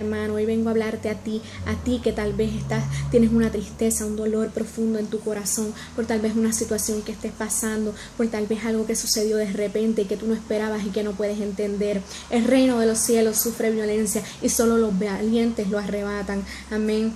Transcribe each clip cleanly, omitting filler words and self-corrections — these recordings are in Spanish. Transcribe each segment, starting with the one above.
Hermano, hoy vengo a hablarte a ti que tal vez tienes una tristeza, un dolor profundo en tu corazón, por tal vez una situación que estés pasando, por tal vez algo que sucedió de repente y que tú no esperabas y que no puedes entender. El reino de los cielos sufre violencia y solo los valientes lo arrebatan. Amén.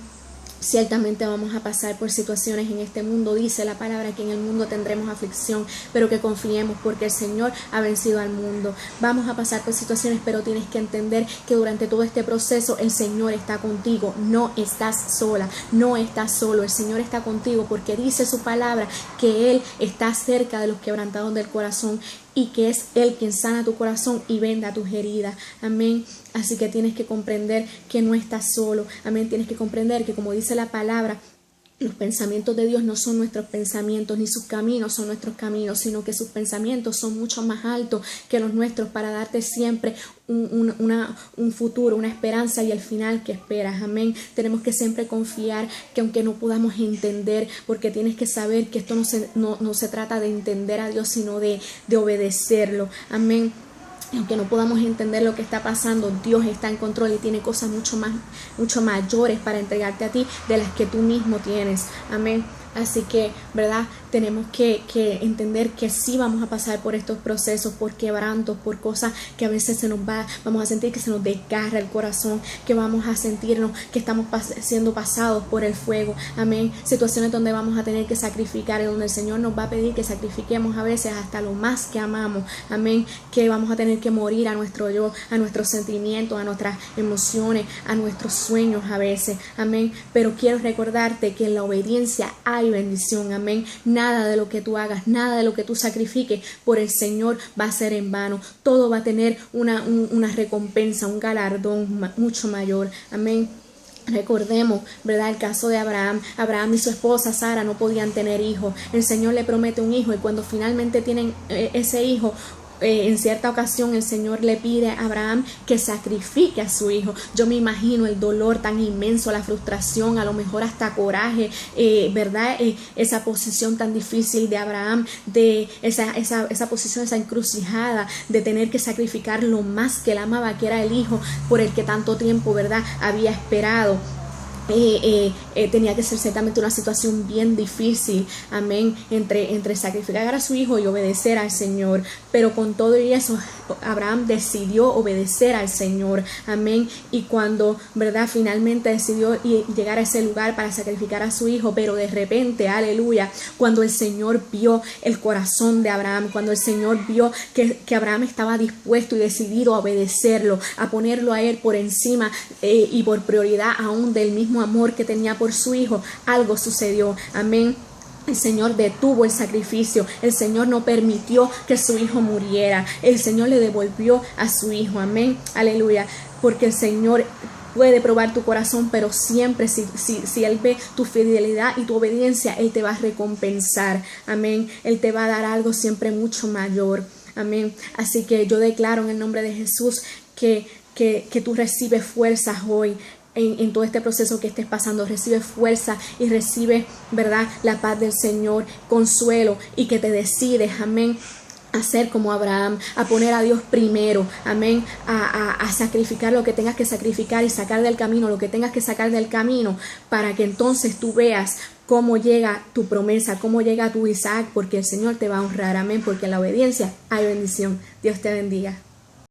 Ciertamente vamos a pasar por situaciones en este mundo. Dice la palabra que en el mundo tendremos aflicción, pero que confiemos porque el Señor ha vencido al mundo. Vamos a pasar por situaciones, pero tienes que entender que durante todo este proceso el Señor está contigo. No estás sola, no estás solo. El Señor está contigo porque dice su palabra que Él está cerca de los quebrantados del corazón y que es Él quien sana tu corazón y venda tus heridas. Amén. Así que tienes que comprender que no estás solo. Amén. Tienes que comprender que, como dice la palabra, los pensamientos de Dios no son nuestros pensamientos, ni sus caminos son nuestros caminos, sino que sus pensamientos son mucho más altos que los nuestros para darte siempre un futuro, una esperanza y el final que esperas. Amén. Tenemos que siempre confiar que aunque no podamos entender, porque tienes que saber que esto no se trata de entender a Dios, sino de obedecerlo. Amén. Aunque no podamos entender lo que está pasando, Dios está en control y tiene cosas mucho mayores para entregarte a ti de las que tú mismo tienes. Amén. Así que, ¿verdad? Tenemos que entender que sí vamos a pasar por estos procesos, por quebrantos, por cosas que a veces vamos a sentir que se nos desgarra el corazón, que vamos a sentirnos que estamos siendo pasados por el fuego. Amén. Situaciones donde vamos a tener que sacrificar, donde el Señor nos va a pedir que sacrifiquemos a veces hasta lo más que amamos. Amén. Que vamos a tener que morir a nuestro yo, a nuestros sentimientos, a nuestras emociones, a nuestros sueños a veces. Amén. Pero quiero recordarte que en la obediencia hay bendición. Amén. Nada de lo que tú hagas, nada de lo que tú sacrifiques por el Señor va a ser en vano. Todo va a tener una recompensa, un galardón mucho mayor. Amén. Recordemos, ¿verdad? El caso de Abraham. Abraham y su esposa Sara no podían tener hijos. El Señor le promete un hijo y cuando finalmente tienen ese hijo, en cierta ocasión el Señor le pide a Abraham que sacrifique a su hijo. Yo me imagino el dolor tan inmenso, la frustración, a lo mejor hasta coraje, ¿verdad? Esa posición tan difícil de Abraham, de esa posición, esa encrucijada de tener que sacrificar lo más que él amaba, que era el hijo por el que tanto tiempo, ¿verdad?, había esperado. Tenía que ser ciertamente una situación bien difícil, amén, entre sacrificar a su hijo y obedecer al Señor, pero con todo y eso Abraham decidió obedecer al Señor, amén, y cuando, verdad, finalmente decidió llegar a ese lugar para sacrificar a su hijo, pero de repente, aleluya, cuando el Señor vio el corazón de Abraham, cuando el Señor vio que Abraham estaba dispuesto y decidido a obedecerlo, a ponerlo a él por encima y por prioridad aún del mismo amor que tenía por su hijo, algo sucedió. Amén. El Señor detuvo el sacrificio. El Señor no permitió que su hijo muriera. El Señor le devolvió a su hijo. Amén. Aleluya. Porque el Señor puede probar tu corazón, pero siempre si Él ve tu fidelidad y tu obediencia, Él te va a recompensar. Amén. Él te va a dar algo siempre mucho mayor. Amén. Así que yo declaro en el nombre de Jesús que tú recibes fuerzas hoy. En todo este proceso que estés pasando, recibe fuerza y recibe, ¿verdad?, la paz del Señor, consuelo, y que te decides, amén, a ser como Abraham, a poner a Dios primero, amén, a sacrificar lo que tengas que sacrificar y sacar del camino lo que tengas que sacar del camino, para que entonces tú veas cómo llega tu promesa, cómo llega tu Isaac, porque el Señor te va a honrar, amén, porque en la obediencia hay bendición. Dios te bendiga.